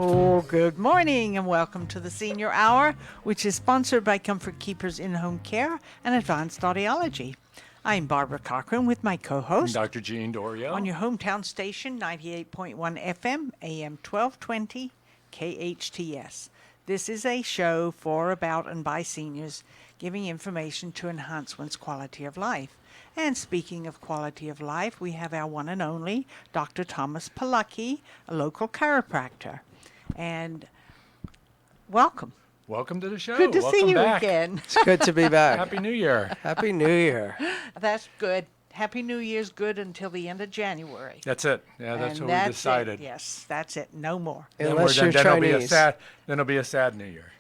Oh, good morning and welcome to the Senior Hour, which is sponsored by Comfort Keepers In-Home Care and Advanced Audiology. I'm Barbara Cochran with my co-host Dr. Gene Dorio. on your hometown station, 98.1 FM, AM 1220, KHTS. This is a show for, about, and by seniors, giving information to enhance one's quality of life. And speaking of quality of life, we have our one and only Dr. Thomas Polucki, a local chiropractor. And welcome. Welcome to the show. Good to Welcome see you back. again. It's good to be back. Happy New Year. Happy New Year. That's good. Happy New Year's good until the end of January. That's it. Yeah, that's And what we decided. It. Yes, that's it. No more. Unless Then you're then Chinese. Then it'll be a sad New Year.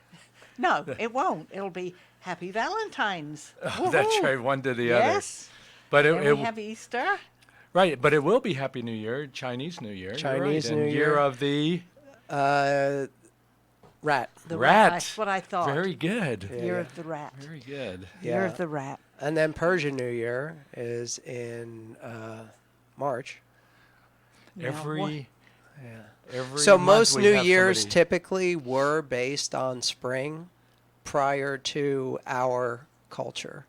No, it won't. It'll be Happy Valentine's. Oh, that's Woohoo. right, one to the other. Yes. But Then we have Easter. right, but it will be Happy New Year, Chinese New Year. You're right. Chinese And New year Year. of the Rat. The rat. That's what I thought. Very good. Yeah, Year yeah. of the rat. Very good. Year Yeah. of the rat. And then Persian New Year is in March. Now, Every So month most we New have Years somebody- typically were based on spring prior to our culture.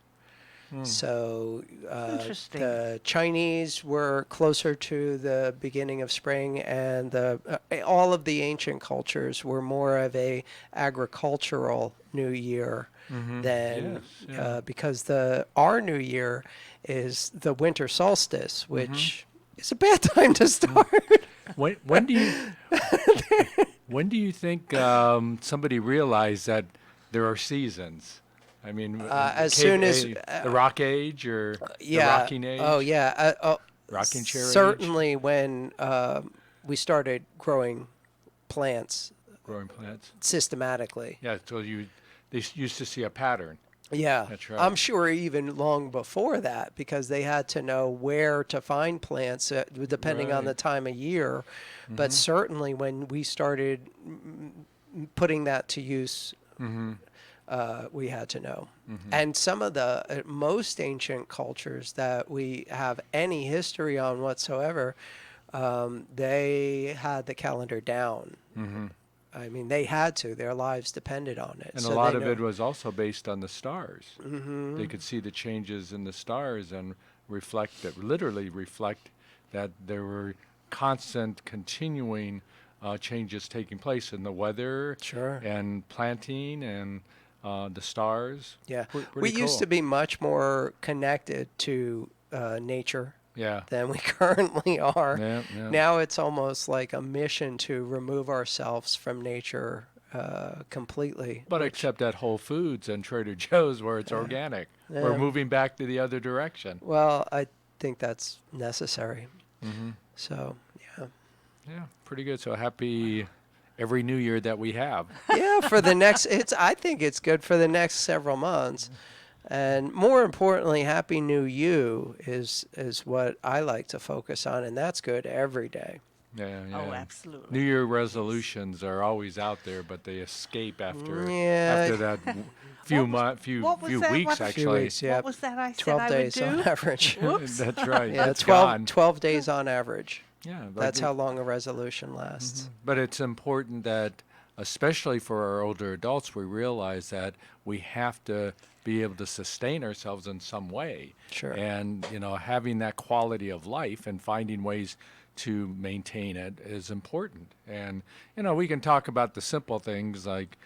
So Interesting. the Chinese were closer to the beginning of spring, and all of the ancient cultures were more of a agricultural New Year than Yes, yeah. because our New Year is the winter solstice, which is a bad time to start. When do you when do you think somebody realized that there are seasons? I mean, as soon as the Rock Age or the Rocking Age. Oh yeah. Rocking Chair Age? Certainly when we started growing plants Growing plants. systematically. Yeah, so they used to see a pattern. Yeah, That's right. I'm sure even long before that, because they had to know where to find plants depending on the Right. time of year. But certainly when we started putting that to use, we had to know. And some of the most ancient cultures that we have any history on whatsoever, they had the calendar down. I mean, they had to. Their lives depended on it. And So a lot they of know- it was also based on the stars. They could see the changes in the stars and literally reflect that there were constant, continuing changes taking place in the weather Sure. and planting and the stars. Yeah, Pretty we used cool. to be much more connected to nature Yeah. than we currently are. Yeah, yeah. Now it's almost like a mission to remove ourselves from nature completely. But except at Whole Foods and Trader Joe's where it's organic. We're Yeah. moving back to the other direction. Well, I think that's necessary. So, yeah. Yeah, pretty good. So happy every New Year that we have. Yeah, for the next, I think it's good for the next several months. And more importantly, Happy New You is what I like to focus on, and that's good every day. Yeah, yeah. Oh, absolutely. New Year resolutions are always out there, but they escape after Yeah. that few what was few that? weeks What- Few actually. weeks, yeah. What was that I said 12 I days would on do? average. Whoops. That's right. Yeah, That's 12, gone. 12 days on average. Yeah, but That's how long a resolution lasts. But it's important that, especially for our older adults, we realize that we have to be able to sustain ourselves in some way. Sure. And having that quality of life and finding ways to maintain it is important. And we can talk about the simple things like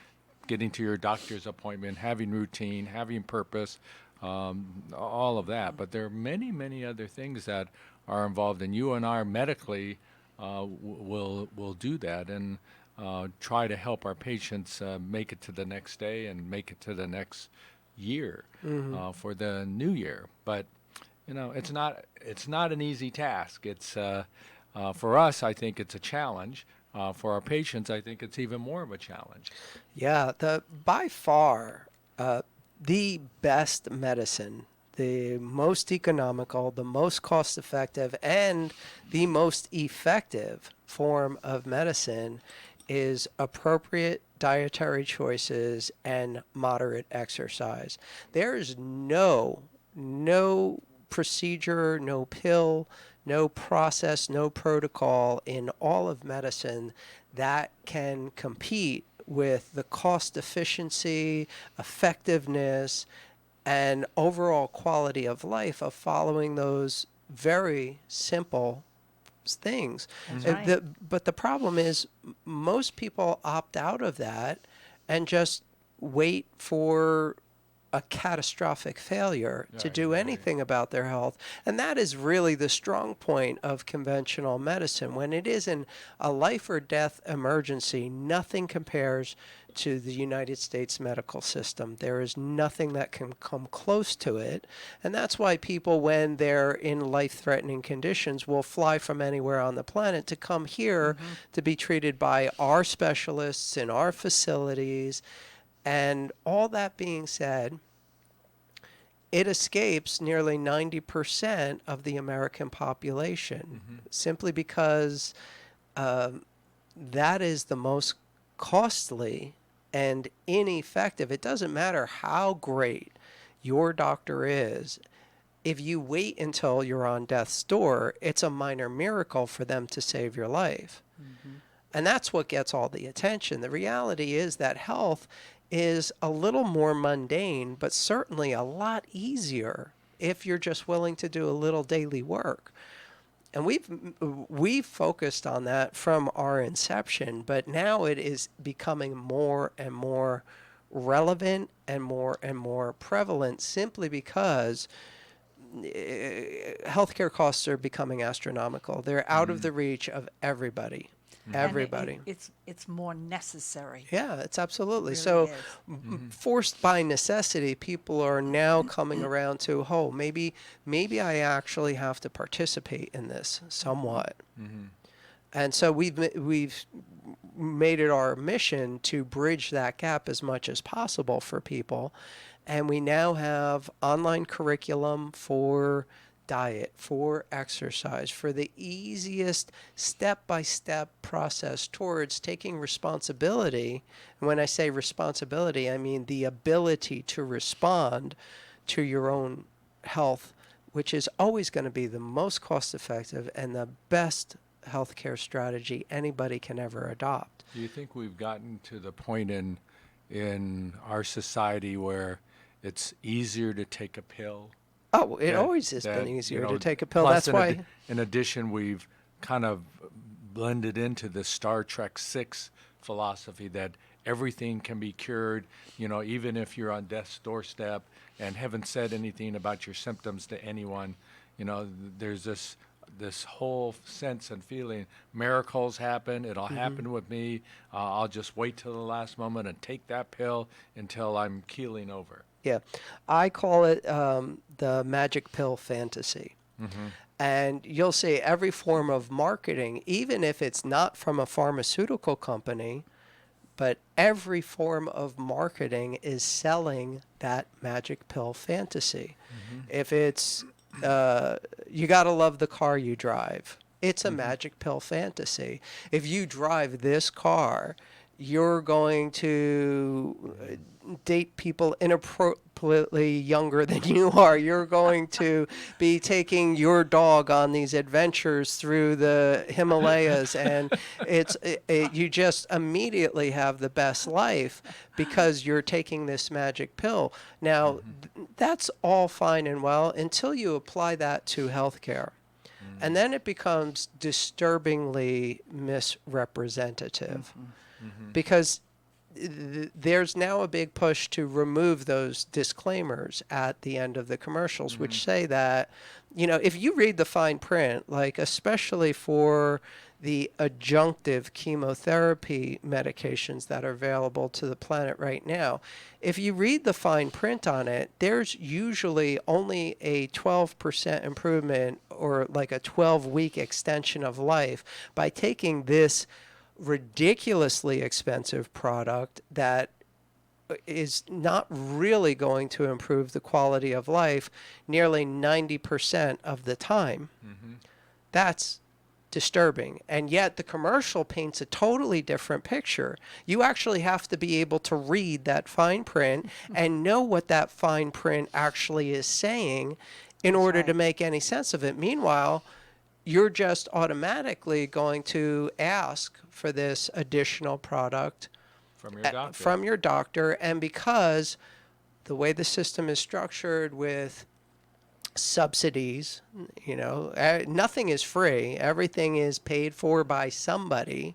getting to your doctor's appointment, having routine, having purpose, all of that. But there are many, many other things that are involved, and you and I medically will do that and try to help our patients make it to the next day and make it to the next year for the new year. But it's not an easy task. It's for us, I think it's a challenge. For our patients, I think it's even more of a challenge. Yeah, by far the best medicine, the most economical, the most cost effective, and the most effective form of medicine is appropriate dietary choices and moderate exercise. There is no procedure, no pill, no process, no protocol in all of medicine that can compete with the cost efficiency, effectiveness, and overall quality of life of following those very simple things. That's Uh, right. but the problem is most people opt out of that and just wait for a catastrophic failure to Right, do right. anything about their health. And that is really the strong point of conventional medicine. When it is in a life or death emergency, nothing compares to the United States medical system. There is nothing that can come close to it. And that's why people, when they're in life-threatening conditions, will fly from anywhere on the planet to come here to be treated by our specialists in our facilities. And all that being said, it escapes nearly 90% of the American population simply because that is the most costly and ineffective. It doesn't matter how great your doctor is. If you wait until you're on death's door, it's a minor miracle for them to save your life. And that's what gets all the attention. The reality is that health is a little more mundane, but certainly a lot easier if you're just willing to do a little daily work. And we've focused on that from our inception, but now it is becoming more and more relevant and more prevalent simply because healthcare costs are becoming astronomical. They're out of the reach of everybody. And Everybody. it's more necessary. Yeah, it's absolutely. Really So, is. forced by necessity, people are now coming around to, oh, maybe I actually have to participate in this somewhat. And so we've made it our mission to bridge that gap as much as possible for people. And we now have online curriculum for diet, for exercise, for the easiest step-by-step process towards taking responsibility. And when I say responsibility, I mean the ability to respond to your own health, which is always going to be the most cost-effective and the best healthcare strategy anybody can ever adopt. Do you think we've gotten to the point in our society where it's easier to take a pill? Oh, it always has been easier to take a pill. That's why. In addition, we've kind of blended into the Star Trek 6 philosophy that everything can be cured, even if you're on death's doorstep and haven't said anything about your symptoms to anyone. There's this whole sense and feeling, miracles happen, it'll happen with me, I'll just wait till the last moment and take that pill until I'm keeling over. Yeah, I call it the magic pill fantasy. And you'll see every form of marketing, even if it's not from a pharmaceutical company, but every form of marketing is selling that magic pill fantasy. If it's, you gotta love the car you drive, it's a magic pill fantasy. If you drive this car, you're going to date people inappropriately younger than you are. You're going to be taking your dog on these adventures through the Himalayas, and you just immediately have the best life because you're taking this magic pill. Now, that's all fine and well until you apply that to healthcare. And then it becomes disturbingly misrepresentative. Because there's now a big push to remove those disclaimers at the end of the commercials, which say that, if you read the fine print, like especially for the adjunctive chemotherapy medications that are available to the planet right now, if you read the fine print on it, there's usually only a 12% improvement or like a 12-week extension of life by taking this ridiculously expensive product that is not really going to improve the quality of life nearly 90% of the time. That's disturbing. And yet the commercial paints a totally different picture. You actually have to be able to read that fine print and know what that fine print actually is saying in order to make any sense of it. Meanwhile, you're just automatically going to ask for this additional product From your doctor. from your doctor. And because the way the system is structured with subsidies, nothing is free. Everything is paid for by somebody,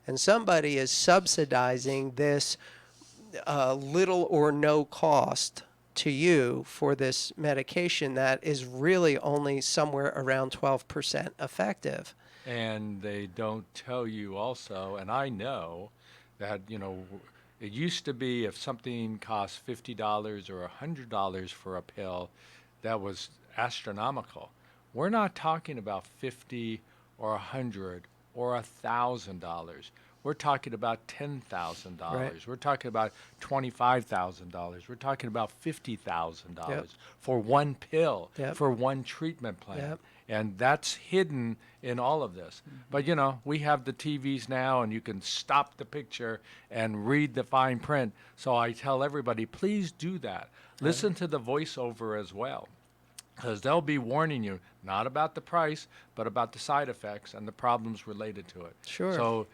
and somebody is subsidizing this little or no cost to you for this medication that is really only somewhere around 12% effective. And they don't tell you also, and I know that, it used to be if something cost $50 or $100 for a pill, that was astronomical. We're not talking about 50 or 100 or $1,000. We're talking about $10,000. Right. We're talking about $25,000. We're talking about $50,000 Yep. for one pill, Yep. for one treatment plan. Yep. And that's hidden in all of this. But, we have the TVs now, and you can stop the picture and read the fine print. So I tell everybody, please do that. Listen to the voiceover as well, because they'll be warning you not about the price, but about the side effects and the problems related to it. Sure. So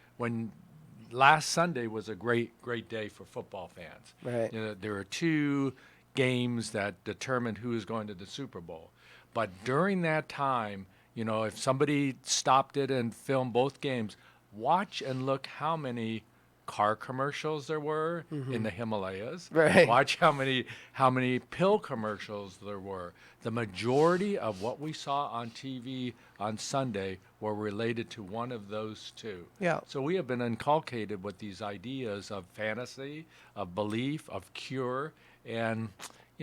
last Sunday was a great day for football fans. Right. There are two games that determined who is going to the Super Bowl. But during that time, if somebody stopped it and filmed both games, watch and look how many car commercials there were in the Himalayas. Right. Watch how many pill commercials there were. The majority of what we saw on TV on Sunday were related to one of those two. Yeah. So we have been inculcated with these ideas of fantasy, of belief, of cure, and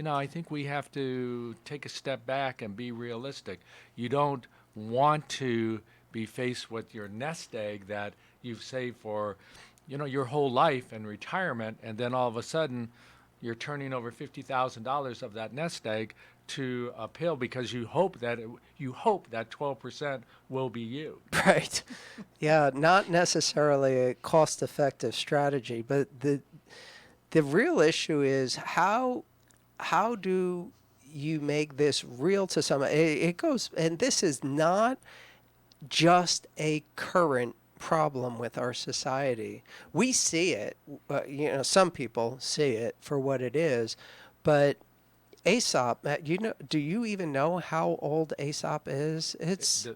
I think we have to take a step back and be realistic. You don't want to be faced with your nest egg that you've saved for, your whole life and retirement, and then all of a sudden you're turning over $50,000 of that nest egg to a pill because you hope that 12% will be you. Right. Yeah, not necessarily a cost-effective strategy, but the real issue is how do you make this real to someone? It goes, and this is not just a current problem with our society. We see it, some people see it for what it is, but Aesop, do you even know how old Aesop is? It's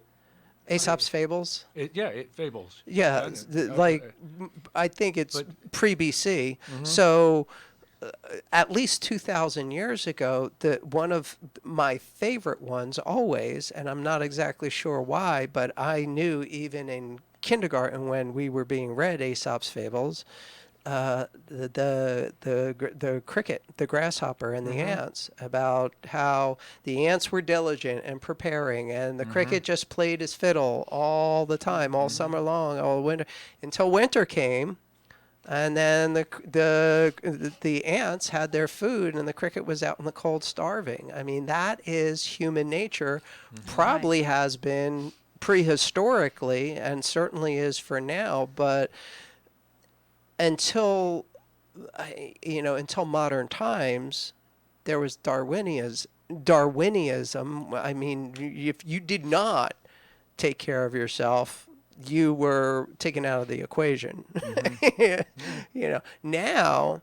Aesop's Fables. Fables. Yeah, I think it's pre-BC. Mm-hmm. So at least 2,000 years ago, one of my favorite ones always, and I'm not exactly sure why, but I knew even in kindergarten when we were being read Aesop's Fables, the cricket, the grasshopper, and the ants, about how the ants were diligent and preparing, and the cricket just played his fiddle all the time, all summer long, all winter, until winter came. And then the ants had their food, and the cricket was out in the cold starving. I mean, that is human nature. Probably has been prehistorically, and certainly is for now. But until modern times, there was Darwinism. I mean, if you did not take care of yourself, you were taken out of the equation. Now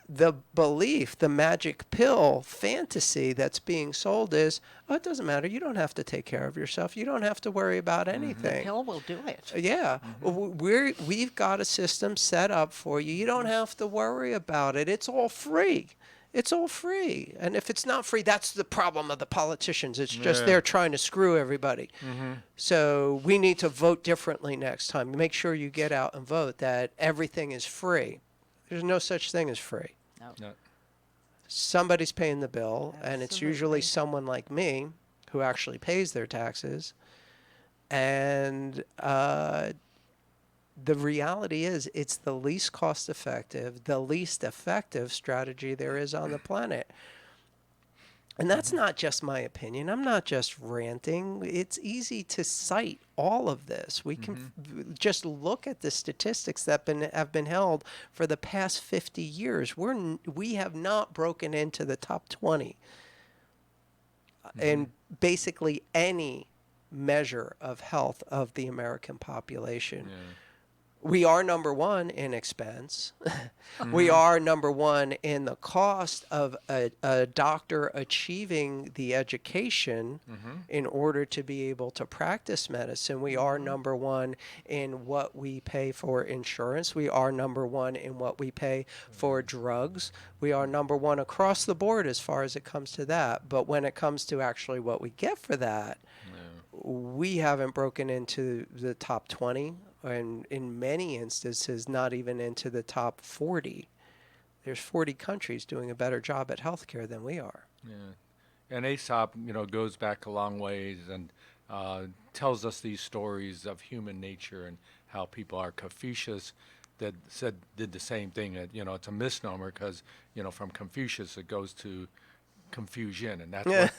the belief, the magic pill fantasy that's being sold is, it doesn't matter. You don't have to take care of yourself. You don't have to worry about anything. The pill will do it. Yeah. We've got a system set up for you. You don't have to worry about it. It's all free. It's all free. And if it's not free, that's the problem of the politicians. It's just they're trying to screw everybody. So we need to vote differently next time. Make sure you get out and vote that everything is free. There's no such thing as free. No. Somebody's paying the bill, and it's usually Absolutely. someone like me who actually pays their taxes. And the reality is it's the least cost effective, the least effective strategy there is on the planet. And that's not just my opinion. I'm not just ranting. It's easy to cite all of this. We can just look at the statistics that have been held for the past 50 years. We have not broken into the top 20 in basically any measure of health of the American population. Yeah. We are number one in expense. We are number one in the cost of a doctor achieving the education in order to be able to practice medicine. We are number one in what we pay for insurance. We are number one in what we pay for drugs. We are number one across the board as far as it comes to that. But when it comes to actually what we get for that, we haven't broken into the top 20, and in many instances, not even into the top 40. There's 40 countries doing a better job at healthcare than we are. Yeah. And Aesop, goes back a long ways and tells us these stories of human nature and how people are Confucius that did the same thing. It's a misnomer because, from Confucius it goes to confusion, and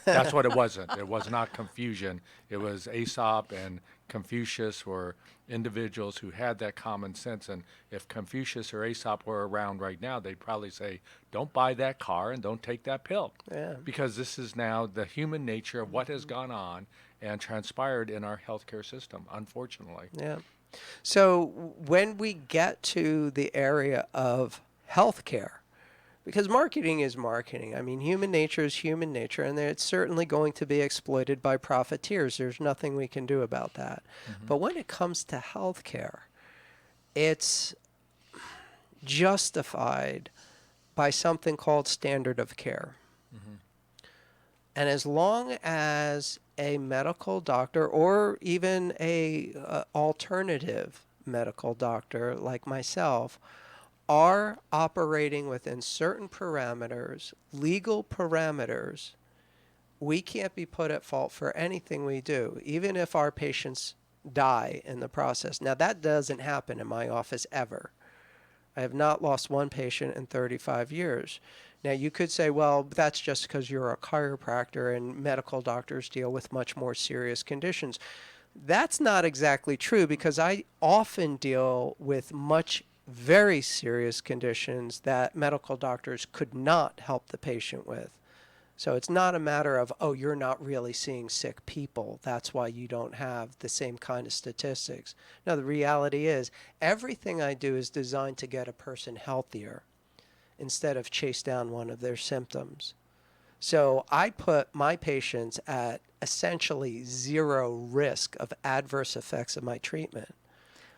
that's what it wasn't. It was not confusion. It was Aesop and Confucius were individuals who had that common sense. And if Confucius or Aesop were around right now, they'd probably say, "Don't buy that car and don't take that pill," because this is now the human nature of what has gone on and transpired in our healthcare system, unfortunately. Yeah. So when we get to the area of healthcare, because marketing is marketing. I mean, human nature is human nature, and it's certainly going to be exploited by profiteers. There's nothing we can do about that. But when it comes to healthcare, it's justified by something called standard of care. And as long as a medical doctor or even a alternative medical doctor like myself are operating within certain parameters, legal parameters, we can't be put at fault for anything we do, even if our patients die in the process. Now, that doesn't happen in my office ever. I have not lost one patient in 35 years. Now, you could say, well, that's just because you're a chiropractor and medical doctors deal with much more serious conditions. That's not exactly true, because I often deal with very serious conditions that medical doctors could not help the patient with. So it's not a matter of, oh, you're not really seeing sick people, that's why you don't have the same kind of statistics. No, the reality is everything I do is designed to get a person healthier instead of chase down one of their symptoms. So I put my patients at essentially zero risk of adverse effects of my treatment.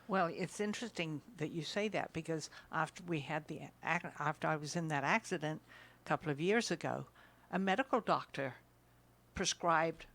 Well, it's interesting that you say that, because after I was in that accident a couple of years ago, a medical doctor prescribed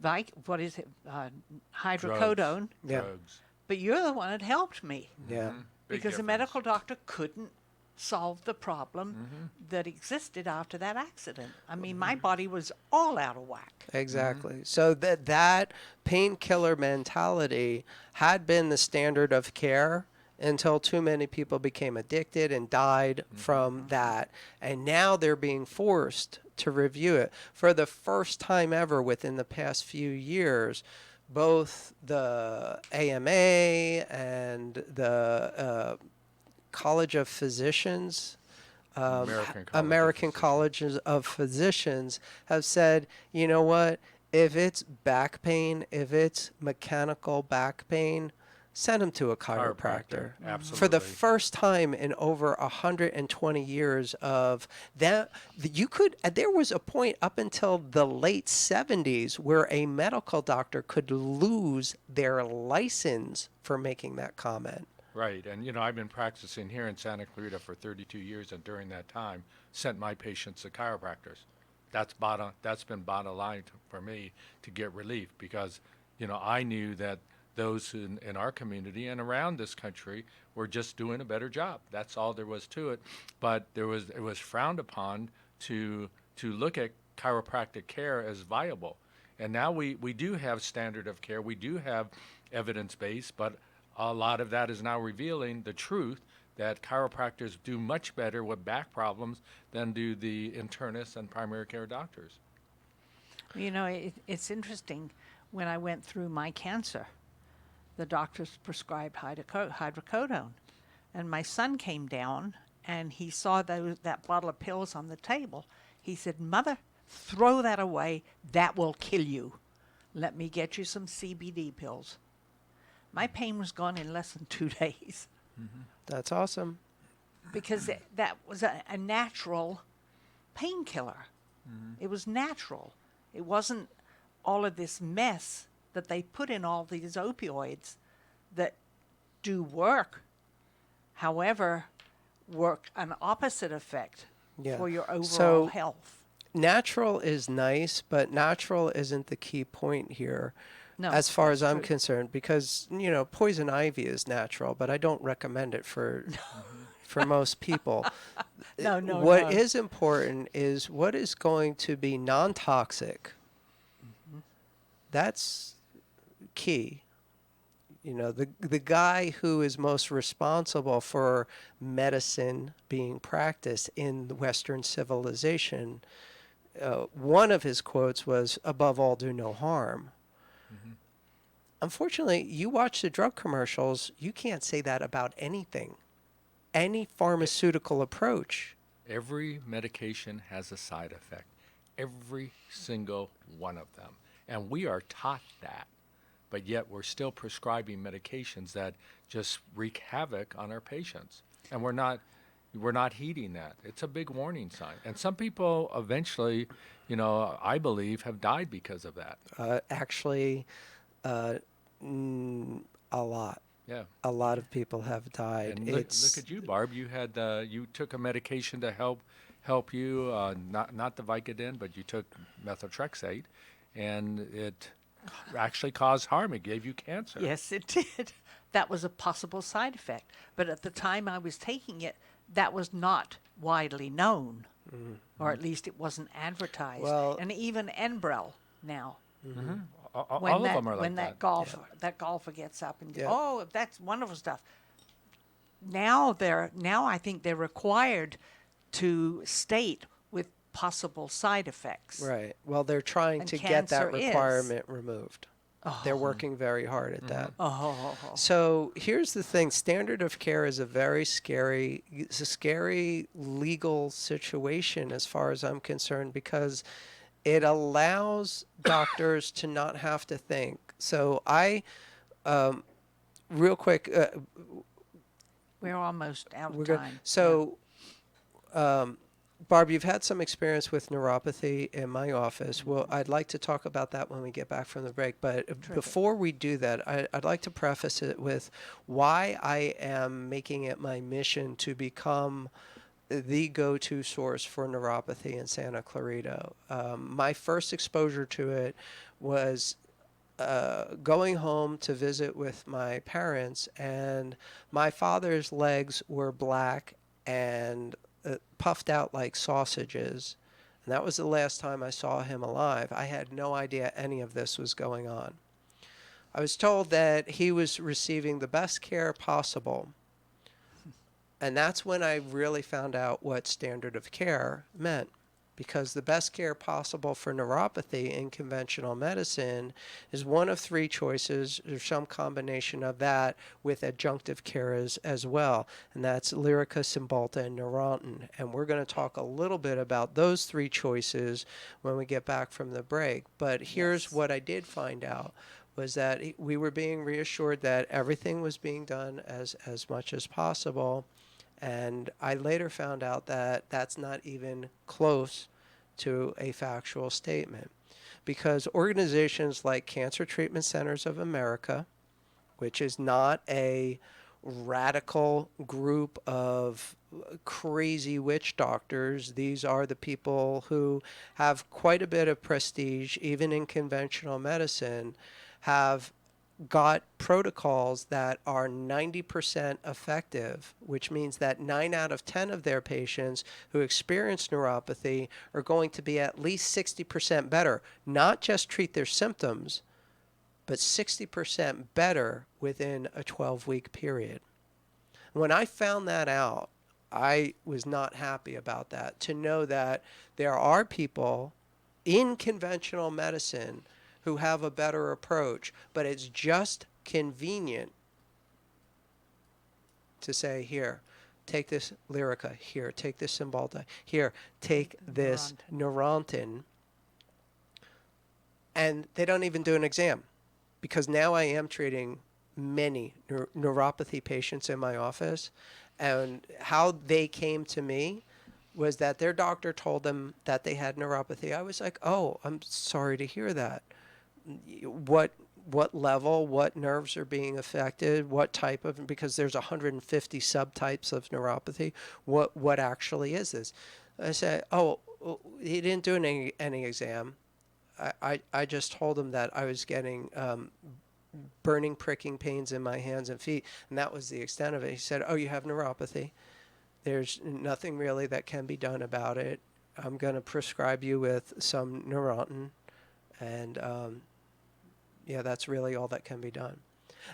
hydrocodone. Yeah. Drugs. But you're the one that helped me, Yeah. Big because the difference. medical doctor couldn't solve the problem that existed after that accident. I mean, my body was all out of whack. Exactly. So that painkiller mentality had been the standard of care until too many people became addicted and died from that. And now they're being forced to review it. For the first time ever within the past few years, both the AMA and the College of Physicians, American Colleges of Physicians have said, you know what, if it's back pain, if it's mechanical back pain, send them to a chiropractor. Absolutely. For the first time in over 120 years of that, there was a point up until the late 70s where a medical doctor could lose their license for making that comment. Right, and I've been practicing here in Santa Clarita for 32 years, and during that time, sent my patients to chiropractors. That's been bottom line for me to get relief, because I knew that those in our community and around this country were just doing a better job. That's all there was to it. But it was frowned upon to look at chiropractic care as viable. And now we do have standard of care. We do have evidence-based, but a lot of that is now revealing the truth that chiropractors do much better with back problems than do the internists and primary care doctors. It's interesting. When I went through my cancer, the doctors prescribed hydrocodone. And my son came down and he saw that bottle of pills on the table. He said, "Mother, throw that away. That will kill you." Let me get you some CBD pills. My pain was gone in less than 2 days That's awesome. because that was a natural painkiller. It was natural. It wasn't all of this mess that they put in all these opioids that do work, however, work an opposite effect Yeah. for your overall So- health. Natural is nice, but natural isn't the key point here. No, As far as that's I'm true. concerned, because poison ivy is natural, but I don't recommend it for most people. No, no, What no. is important is what is going to be non-toxic. That's key. The guy who is most responsible for medicine being practiced in the Western civilization, one of his quotes was, "Above all, do no harm." Unfortunately, you watch the drug commercials, you can't say that about anything, any pharmaceutical approach. Every medication has a side effect, every single one of them. And we are taught that, but yet we're still prescribing medications that just wreak havoc on our patients. And we're not heeding that. It's a big warning sign. And some people eventually, I believe, have died because of that. Actually, a lot. Yeah. A lot of people have died. And look at you, Barb. You had you took a medication to help you, not the Vicodin, but you took methotrexate, and it actually caused harm. It gave you cancer. Yes, it did. That was a possible side effect. But at the time I was taking it, that was not widely known, or at least it wasn't advertised. Well- and even Enbrel now. All When of that, them are like when that. that golfer gets up and Yeah. oh, that's wonderful stuff. Now I think they're required to state with possible side effects. Right. Well, they're trying And to get that cancer is. requirement removed. They're working very hard at that. Oh, So here's the thing: standard of care is it's a scary legal situation as far as I'm concerned, because it allows doctors to not have to think. So real quick, we're almost out of we're good. time. So, Barb, you've had some experience with neuropathy in my office. Well, I'd like to talk about that when we get back from the break. But before we do that, I'd like to preface it with why I am making it my mission to become the go-to source for neuropathy in Santa Clarita. My first exposure to it was going home to visit with my parents, and my father's legs were black and puffed out like sausages. And that was the last time I saw him alive. I had no idea any of this was going on. I was told that he was receiving the best care possible. And that's when I really found out what standard of care meant. Because the best care possible for neuropathy in conventional medicine is one of three choices, or some combination of that, with adjunctive care as well. And that's Lyrica, Cymbalta, and Neurontin. And we're going to talk a little bit about those three choices when we get back from the break. But here's what I did find out, was that we were being reassured that everything was being done as much as possible. And I later found out that that's not even close to a factual statement, because organizations like Cancer Treatment Centers of America, which is not a radical group of crazy witch doctors. These are the people who have quite a bit of prestige, even in conventional medicine, have got protocols that are 90% effective, which means that 9 out of 10 of their patients who experience neuropathy are going to be at least 60% better, not just treat their symptoms, but 60% better within a 12-week period. When I found that out, I was not happy about that, to know that there are people in conventional medicine who have a better approach, but it's just convenient to say, here, take this Lyrica, here, take this Cymbalta, here, take this Neurontin. And they don't even do an exam, because now I am treating many neuropathy patients in my office. And how they came to me was that their doctor told them that they had neuropathy. I was like, oh, I'm sorry to hear that. What level, what nerves are being affected, what type of, because there's 150 subtypes of neuropathy. What actually is this? I said, oh, he didn't do any exam. I just told him that I was getting burning, pricking pains in my hands and feet, and that was the extent of it. He said, oh, you have neuropathy. There's nothing really that can be done about it. I'm going to prescribe you with some Neurontin, and yeah, that's really all that can be done.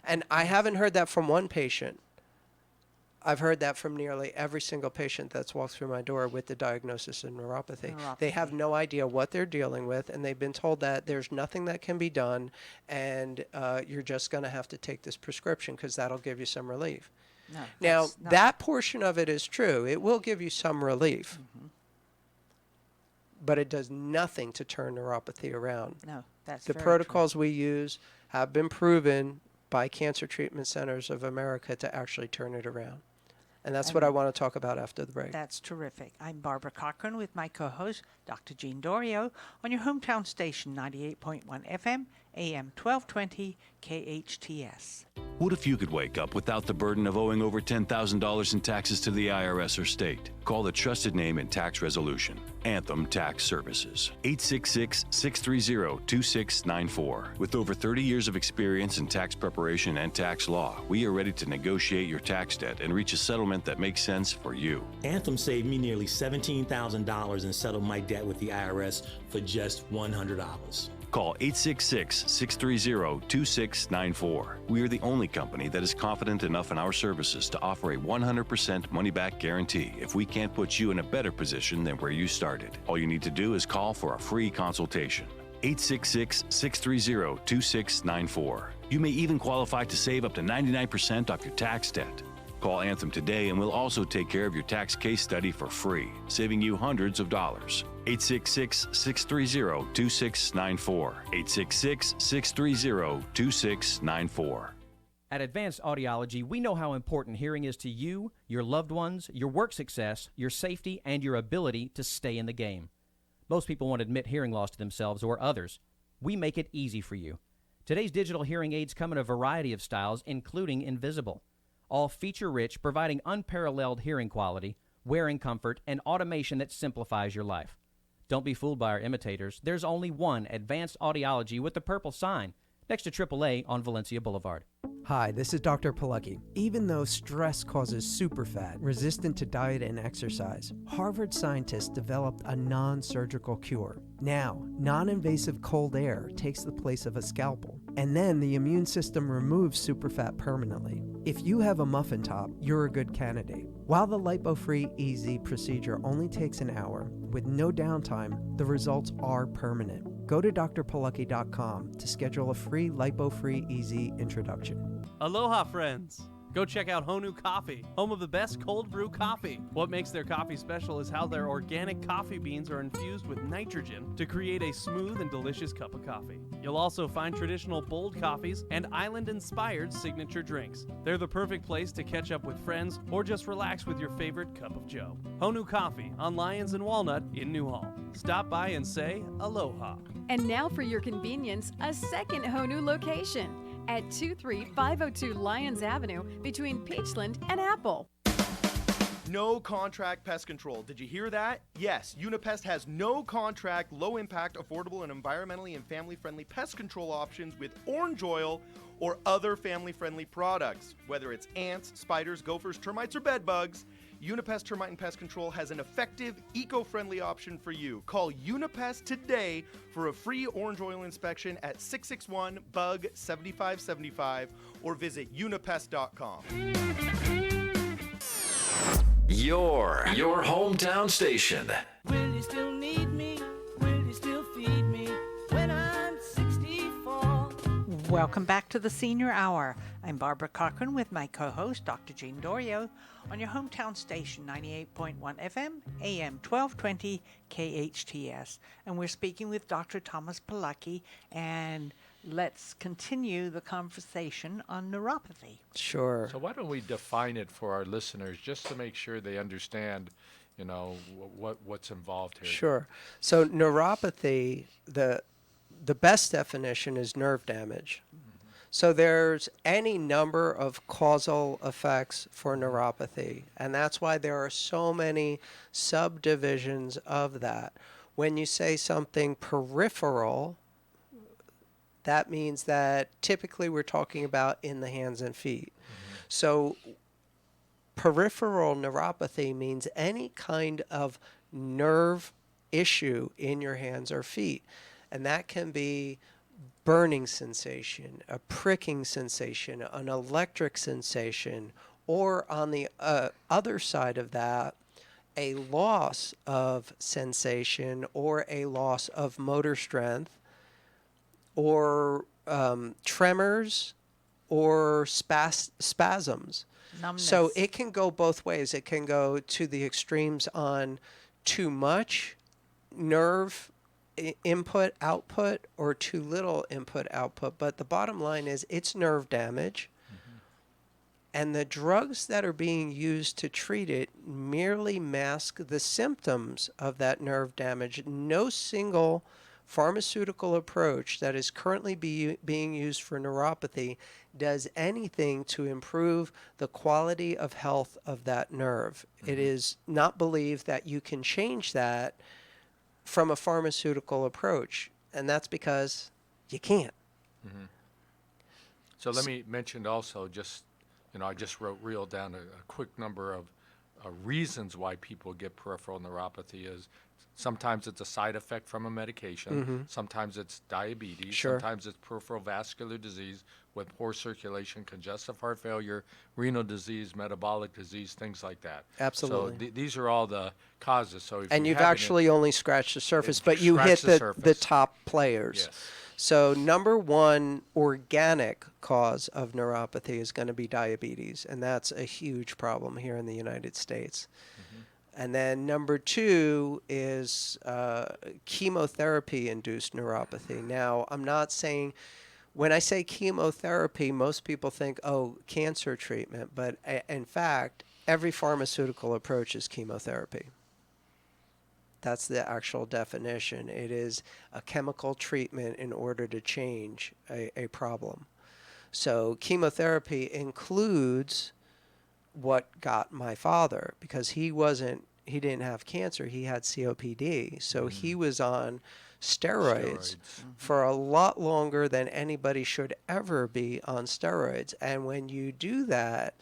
And I haven't heard that from one patient. I've heard that from nearly every single patient that's walked through my door with the diagnosis of neuropathy. They have no idea what they're dealing with, and they've been told that there's nothing that can be done, and you're just going to have to take this prescription because that'll give you some relief. No, now, that portion of it is true. It will give you some relief, but it does nothing to turn neuropathy around. No, that's the very protocols true. we use have been proven by Cancer Treatment Centers of America to actually turn it around. And that's what I want to talk about after the break. That's terrific. I'm Barbara Cochran with my co-host, Dr. Jean Dorio, on your hometown station, 98.1 FM, AM 1220, KHTS. What if you could wake up without the burden of owing over $10,000 in taxes to the IRS or state? Call the trusted name in tax resolution, Anthem Tax Services. 866-630-2694. With over 30 years of experience in tax preparation and tax law, we are ready to negotiate your tax debt and reach a settlement that makes sense for you. Anthem saved me nearly $17,000 and settled my debt with the IRS for just $100. Call 866-630-2694. We are the only company that is confident enough in our services to offer a 100% money-back guarantee if we can't put you in a better position than where you started. All you need to do is call for a free consultation. 866-630-2694. You may even qualify to save up to 99% off your tax debt. Call Anthem today and we'll also take care of your tax case study for free, saving you hundreds of dollars. 866-630-2694. 866-630-2694. At Advanced Audiology, we know how important hearing is to you, your loved ones, your work success, your safety, and your ability to stay in the game. Most people won't admit hearing loss to themselves or others. We make it easy for you. Today's digital hearing aids come in a variety of styles, including invisible. All feature-rich, providing unparalleled hearing quality, wearing comfort, and automation that simplifies your life. Don't be fooled by our imitators. There's only one Advanced Audiology with the purple sign next to AAA on Valencia Boulevard. Hi, this is Dr. Polucki. Even though stress causes superfat, resistant to diet and exercise, Harvard scientists developed a non-surgical cure. Now, non-invasive cold air takes the place of a scalpel, and then the immune system removes superfat permanently. If you have a muffin top, you're a good candidate. While the lipo-free easy procedure only takes an hour, with no downtime, the results are permanent. Go to drpolucki.com to schedule a free lipo-free easy introduction. Aloha, friends! Go check out Honu Coffee, home of the best cold brew coffee. What makes their coffee special is how their organic coffee beans are infused with nitrogen to create a smooth and delicious cup of coffee. You'll also find traditional bold coffees and island-inspired signature drinks. They're the perfect place to catch up with friends or just relax with your favorite cup of joe. Honu Coffee on Lyons and Walnut in Newhall. Stop by and say aloha. And now for your convenience, a second Honu location at 23502 Lyons Avenue between Peachland and Apple. No contract pest control. Did you hear that? Yes, Unipest has no contract, low impact, affordable, and environmentally and family friendly pest control options with orange oil or other family friendly products. Whether it's ants, spiders, gophers, termites, or bed bugs, Unipest Termite and Pest Control has an effective, eco-friendly option for you. Call Unipest today for a free orange oil inspection at 661-BUG-7575 or visit unipest.com. Your hometown station. Will you still need me? Will you still feed me when I'm 64? Welcome back to the Senior Hour. I'm Barbara Cochran with my co-host, Dr. Jean Dorio, on your hometown station, 98.1 FM, AM 1220, KHTS. And we're speaking with Dr. Thomas Polucki, and let's continue the conversation on neuropathy. Sure. So why don't we define it for our listeners just to make sure they understand, what's involved here. Sure. So neuropathy, the best definition is nerve damage. So there's any number of causal effects for neuropathy, and that's why there are so many subdivisions of that. When you say something peripheral, that means that typically we're talking about in the hands and feet. So peripheral neuropathy means any kind of nerve issue in your hands or feet, and that can be burning sensation, a pricking sensation, an electric sensation, or on the other side of that, a loss of sensation or a loss of motor strength, or tremors or spasms. Numbness. So it can go both ways. It can go to the extremes on too much nerve input output or too little input output, but the bottom line is it's nerve damage, and the drugs that are being used to treat it merely mask the symptoms of that nerve damage. No single pharmaceutical approach that is currently being used for neuropathy does anything to improve the quality of health of that nerve. It is not believed that you can change that from a pharmaceutical approach, and that's because you can't. So let me mention also, I just reeled down a quick number of reasons why people get peripheral neuropathy. Is sometimes it's a side effect from a medication, sometimes it's diabetes, Sure. sometimes it's peripheral vascular disease with poor circulation, congestive heart failure, renal disease, metabolic disease, things like that. Absolutely. So these are all the causes. So if And you you've have actually only scratched the surface, It but you hit scratched the the surface. top players. Yes. So number one organic cause of neuropathy is going to be diabetes, and that's a huge problem here in the United States. And then number two is chemotherapy-induced neuropathy. Now, I'm not saying, when I say chemotherapy, most people think, oh, cancer treatment. But in fact, every pharmaceutical approach is chemotherapy. That's the actual definition. It is a chemical treatment in order to change a problem. So chemotherapy includes what got my father, because he didn't have cancer, he had COPD. So he was on steroids for a lot longer than anybody should ever be on steroids. And when you do that,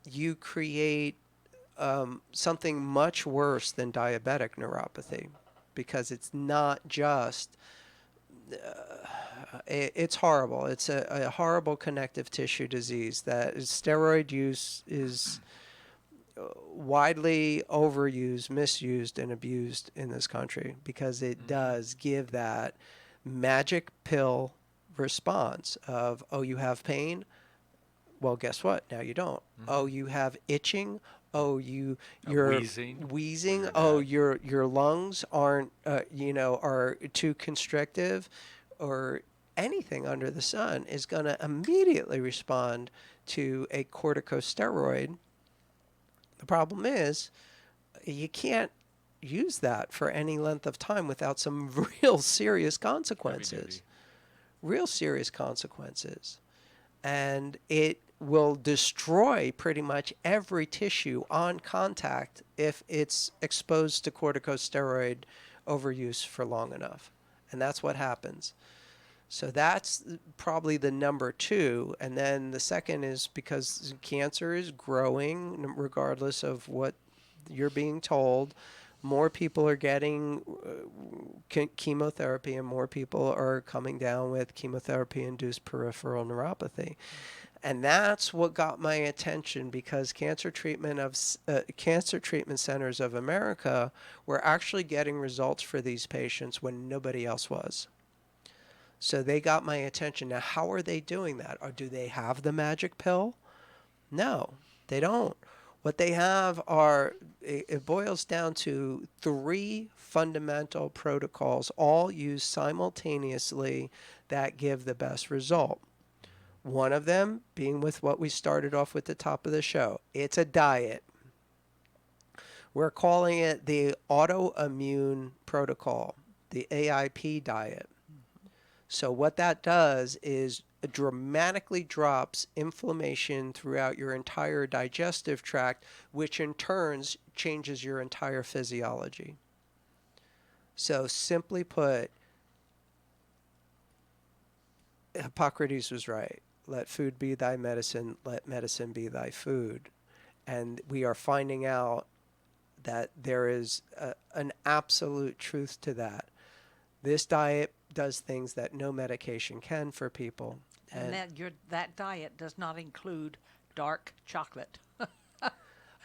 you create something much worse than diabetic neuropathy, because it's not just it's horrible. It's a horrible connective tissue disease that steroid use is widely overused, misused, and abused in this country, because it does give that magic pill response of, oh, you have pain? Well, guess what? Now you don't. Oh, you have itching? Oh, you're wheezing. Oh, your lungs aren't, are too constrictive, or anything under the sun is going to immediately respond to a corticosteroid. The problem is you can't use that for any length of time without some real serious consequences. Real serious consequences. And it will destroy pretty much every tissue on contact if it's exposed to corticosteroid overuse for long enough. And that's what happens. So that's probably the number two. And then the second is because cancer is growing, regardless of what you're being told. More people are getting chemotherapy, and more people are coming down with chemotherapy-induced peripheral neuropathy. And that's what got my attention, because cancer treatment centers of America were actually getting results for these patients when nobody else was. So they got my attention. Now, how are they doing that? Or do they have the magic pill? No, they don't. What they have are, it boils down to 3 fundamental protocols, all used simultaneously, that give the best result. One of them being with what we started off with the top of the show. It's a diet. We're calling it the autoimmune protocol, the AIP diet. So what that does is it dramatically drops inflammation throughout your entire digestive tract, which in turns changes your entire physiology. So simply put, Hippocrates was right. Let food be thy medicine, let medicine be thy food. And we are finding out that there is an absolute truth to that. This diet does things that no medication can for people. And that diet does not include dark chocolate.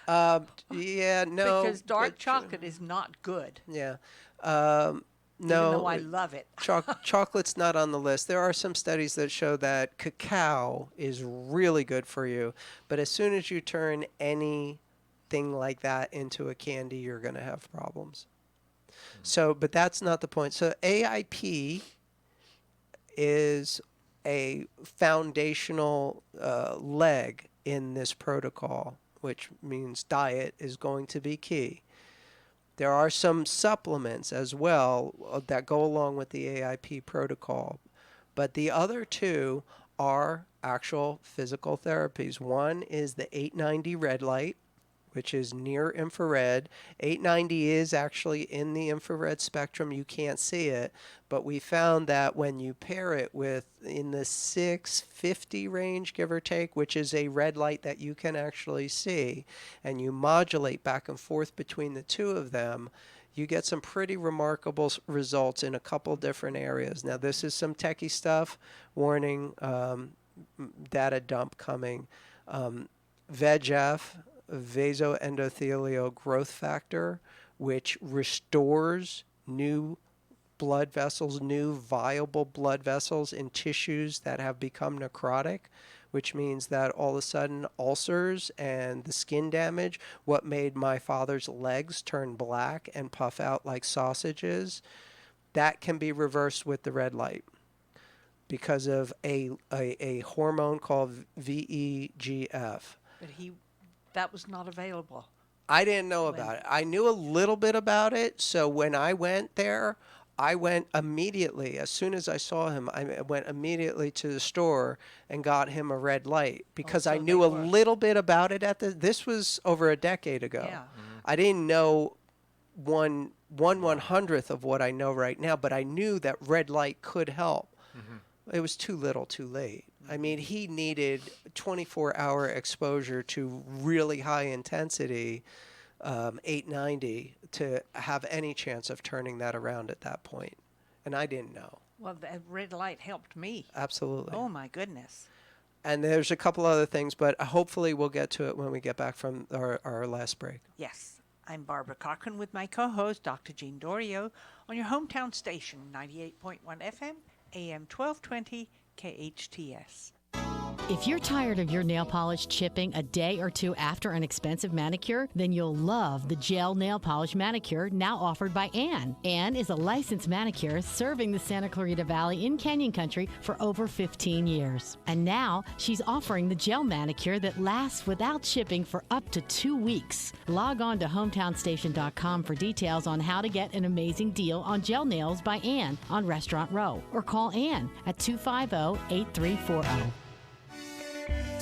Yeah, no. Because dark chocolate is not good. Yeah. No, No. even though I love it. Chocolate's not on the list. There are some studies that show that cacao is really good for you, but as soon as you turn anything like that into a candy, you're going to have problems. So, but that's not the point. So AIP is a foundational leg in this protocol, which means diet is going to be key. There are some supplements as well that go along with the AIP protocol, but the other 2 are actual physical therapies. One is the 890 red light, which is near infrared. 890 is actually in the infrared spectrum. You can't see it, but we found that when you pair it with in the 650 range, give or take, which is a red light that you can actually see, and you modulate back and forth between the 2 of them, you get some pretty remarkable results in a couple different areas. Now, this is some techie stuff. Warning, data dump coming. VEGF, vasoendothelial growth factor, which restores new blood vessels, new viable blood vessels in tissues that have become necrotic, which means that all of a sudden ulcers and the skin damage, what made my father's legs turn black and puff out like sausages, that can be reversed with the red light because of a hormone called VEGF. But that was not available. I didn't know about it. I knew a little bit about it, so when I went there, I went immediately. As soon as I saw him, I went immediately to the store and got him a red light because so I knew a little bit about it this was over a decade ago. Yeah. I didn't know one 1/100th of what I know right now, but I knew that red light could help. It was too little, too late. I mean, he needed 24-hour exposure to really high intensity 890 to have any chance of turning that around at that point. And I didn't know. Well, the red light helped me. Absolutely. Oh, my goodness. And there's a couple other things, but hopefully we'll get to it when we get back from our last break. Yes. I'm Barbara Cochran with my co-host, Dr. Jean Dorio, on your hometown station, 98.1 FM, AM 1220, KHTS. If you're tired of your nail polish chipping a day or 2 after an expensive manicure, then you'll love the gel nail polish manicure now offered by Ann. Ann is a licensed manicurist serving the Santa Clarita Valley in Canyon Country for over 15 years. And now she's offering the gel manicure that lasts without chipping for up to 2 weeks. Log on to hometownstation.com for details on how to get an amazing deal on gel nails by Ann on Restaurant Row, or call Ann at 250-8340.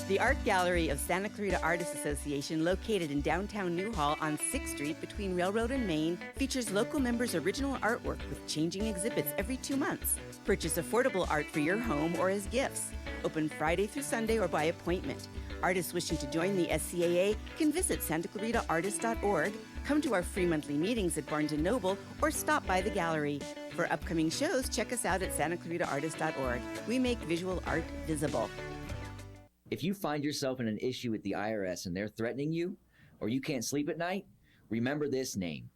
The Art Gallery of Santa Clarita Artists Association, located in downtown Newhall on 6th Street between Railroad and Main, features local members' original artwork with changing exhibits every 2 months. Purchase affordable art for your home or as gifts. Open Friday through Sunday or by appointment. Artists wishing to join the SCAA can visit santaclaritaartist.org, come to our free monthly meetings at Barnes & Noble, or stop by the gallery. For upcoming shows, check us out at santaclaritaartist.org. We make visual art visible. If you find yourself in an issue with the IRS and they're threatening you, or you can't sleep at night, remember this name,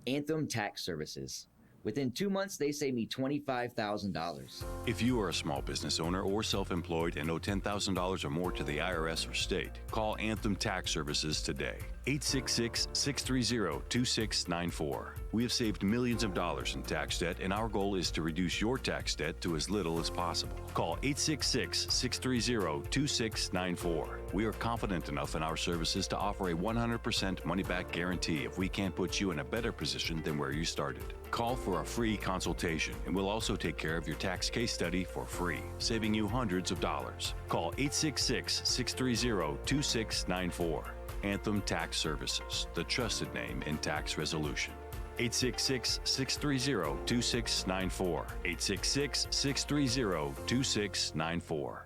Anthem Tax Services. Within 2 months, they saved me $25,000. If you are a small business owner or self-employed and owe $10,000 or more to the IRS or state, call Anthem Tax Services today. 866-630-2694. We have saved millions of dollars in tax debt, and our goal is to reduce your tax debt to as little as possible. Call 866-630-2694. We are confident enough in our services to offer a 100% money-back guarantee if we can't put you in a better position than where you started. Call for a free consultation, and we'll also take care of your tax case study for free, saving you hundreds of dollars. Call 866-630-2694. Anthem Tax Services, the trusted name in tax resolution. 866-630-2694. 866-630-2694.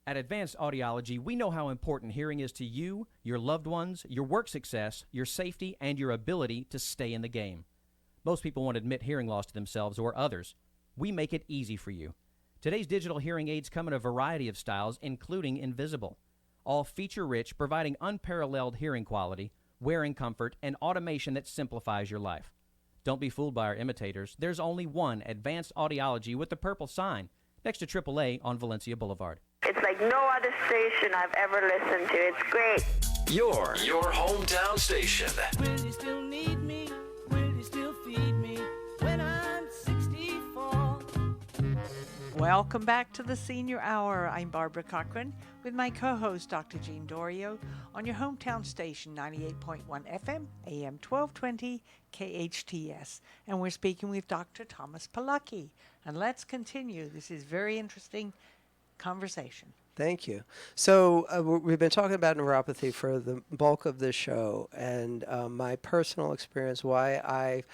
At Advanced Audiology, we know how important hearing is to you, your loved ones, your work success, your safety, and your ability to stay in the game. Most people won't admit hearing loss to themselves or others. We make it easy for you. Today's digital hearing aids come in a variety of styles, including invisible. All feature-rich, providing unparalleled hearing quality, wearing comfort, and automation that simplifies your life. Don't be fooled by our imitators. There's only one Advanced Audiology with the purple sign next to AAA on Valencia Boulevard. It's like no other station I've ever listened to. It's great. Your hometown station. Will you still need me? Will you still feed me when I'm 64? Welcome back to the Senior Hour. I'm Barbara Cochran with my co-host, Dr. Jean Dorio, on your hometown station, 98.1 FM, AM 1220, KHTS. And we're speaking with Dr. Thomas Polucki. And let's continue. This is very interesting conversation. Thank you. So we've been talking about neuropathy for the bulk of this show, and my personal experience, why I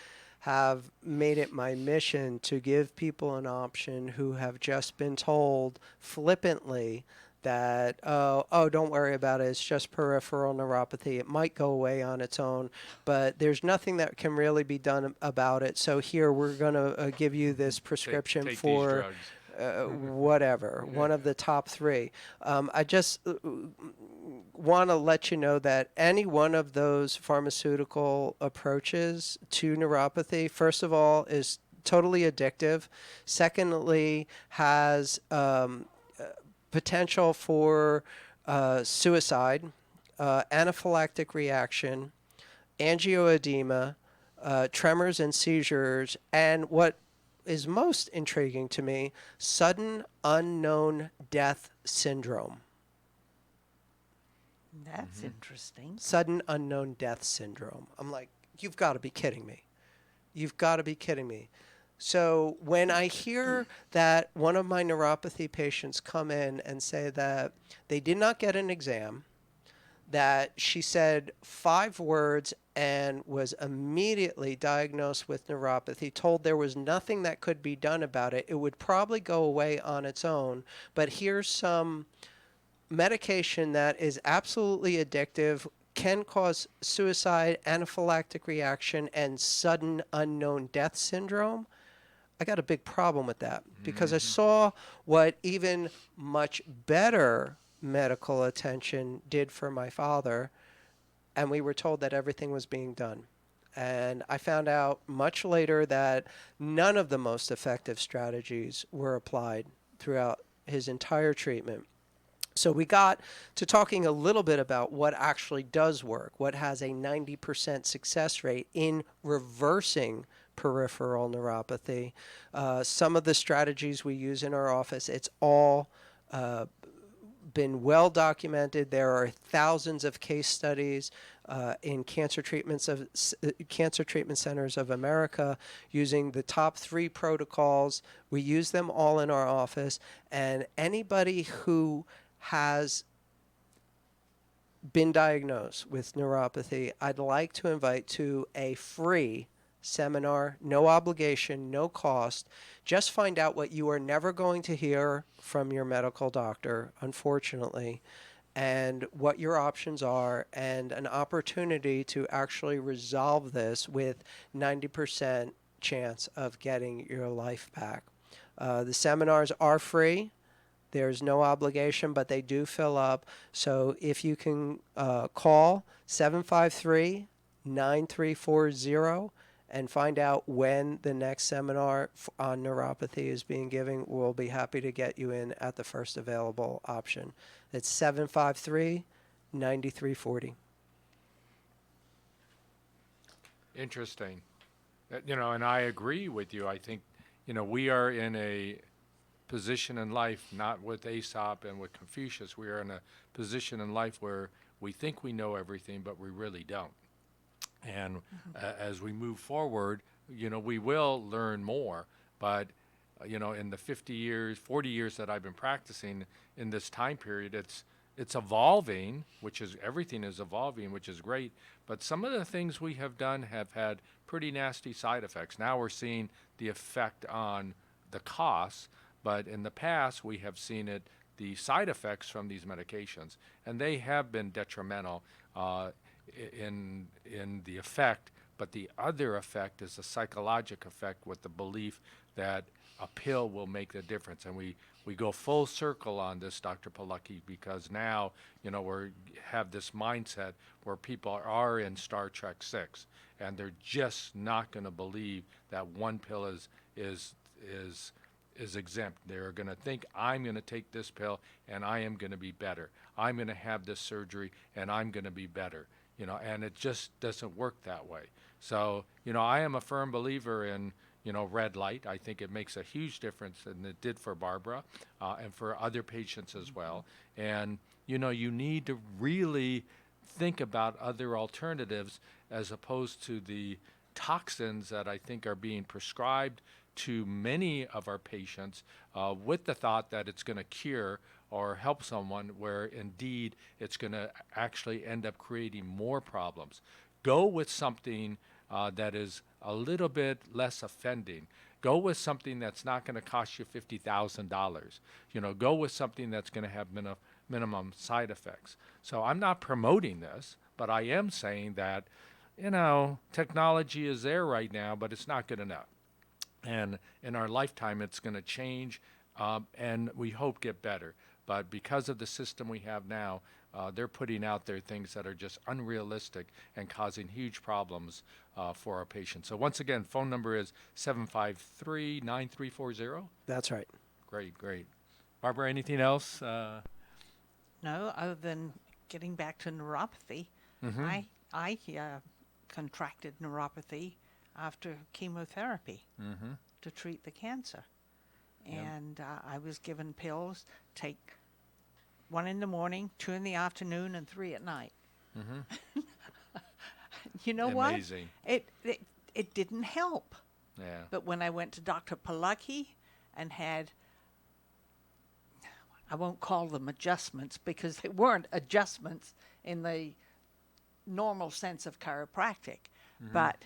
have made it my mission to give people an option who have just been told flippantly that, oh, don't worry about it, it's just peripheral neuropathy. It might go away on its own, but there's nothing that can really be done about it. So here we're going to give you this prescription take for whatever, Yeah. one of the top three. I just want to let you know that any one of those pharmaceutical approaches to neuropathy, first of all, is totally addictive. Secondly, has potential for suicide, anaphylactic reaction, angioedema, tremors and seizures, and what is most intriguing to me, sudden unknown death syndrome. That's interesting. Sudden unknown death syndrome. I'm like, you've got to be kidding me. You've got to be kidding me. So when I hear that one of my neuropathy patients come in and say that they did not get an exam, that she said 5 words and was immediately diagnosed with neuropathy, told there was nothing that could be done about it, it would probably go away on its own, but here's some medication that is absolutely addictive, can cause suicide, anaphylactic reaction, and sudden unknown death syndrome. I got a big problem with that because I saw what even much better medical attention did for my father, and we were told that everything was being done. And I found out much later that none of the most effective strategies were applied throughout his entire treatment. So we got to talking a little bit about what actually does work, what has a 90% success rate in reversing peripheral neuropathy. Some of the strategies we use in our office, it's all been well documented. There are thousands of case studies in cancer treatment centers of America using the top 3 protocols. We use them all in our office, and anybody who has been diagnosed with neuropathy, I'd like to invite to a free seminar, no obligation, no cost. Just find out what you are never going to hear from your medical doctor, unfortunately, and what your options are, and an opportunity to actually resolve this with 90% chance of getting your life back. The seminars are free. There's no obligation, but they do fill up. So if you can call 753-9340 and find out when the next seminar on neuropathy is being given, we'll be happy to get you in at the first available option. It's 753-9340. Interesting. And I agree with you. I think, we are in a position in life, not with Aesop and with Confucius, we are in a position in life where we think we know everything, but we really don't. And as we move forward, we will learn more. But, in the 40 years that I've been practicing in this time period, it's evolving, everything is evolving, which is great. But some of the things we have done have had pretty nasty side effects. Now we're seeing the effect on the costs, but in the past we have seen the side effects from these medications, and they have been detrimental in the effect. But the other effect is the psychological effect with the belief that a pill will make the difference. And we go full circle on this, Dr. Polucki, because now, we have this mindset where people are in Star Trek 6, and they're just not going to believe that one pill is exempt. They're going to think, I'm going to take this pill and I am going to be better. I'm going to have this surgery and I'm going to be better. And it just doesn't work that way. So, I am a firm believer in, red light. I think it makes a huge difference, and it did for Barbara and for other patients as well. And, you need to really think about other alternatives as opposed to the toxins that I think are being prescribed to many of our patients with the thought that it's going to cure or help someone, where indeed it's going to actually end up creating more problems. Go with something that is a little bit less offending. Go with something that's not going to cost you $50,000. Go with something that's going to have minimum side effects. So I'm not promoting this, but I am saying that, technology is there right now, but it's not good enough. And in our lifetime, it's going to change, and we hope get better. But because of the system we have now, they're putting out there things that are just unrealistic and causing huge problems for our patients. So once again, phone number is 753-9340. That's right. Great. Barbara, anything else? No, other than getting back to neuropathy. Mm-hmm. I contracted neuropathy after chemotherapy to treat the cancer. And I was given pills, take 1 in the morning, 2 in the afternoon, and 3 at night. You know Amazing. what? It didn't help. Yeah. But when I went to Dr. Polucki and had, I won't call them adjustments because they weren't adjustments in the normal sense of chiropractic, but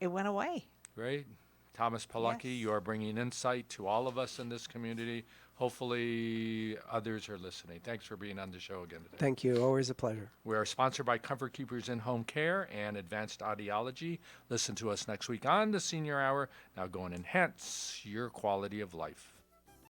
it went away. Great. Thomas Polucki, Yes. you are bringing insight to all of us in this community. Hopefully others are listening. Thanks for being on the show again today. Thank you. Always a pleasure. We are sponsored by Comfort Keepers In-Home Care and Advanced Audiology. Listen to us next week on the Senior Hour. Now go and enhance your quality of life.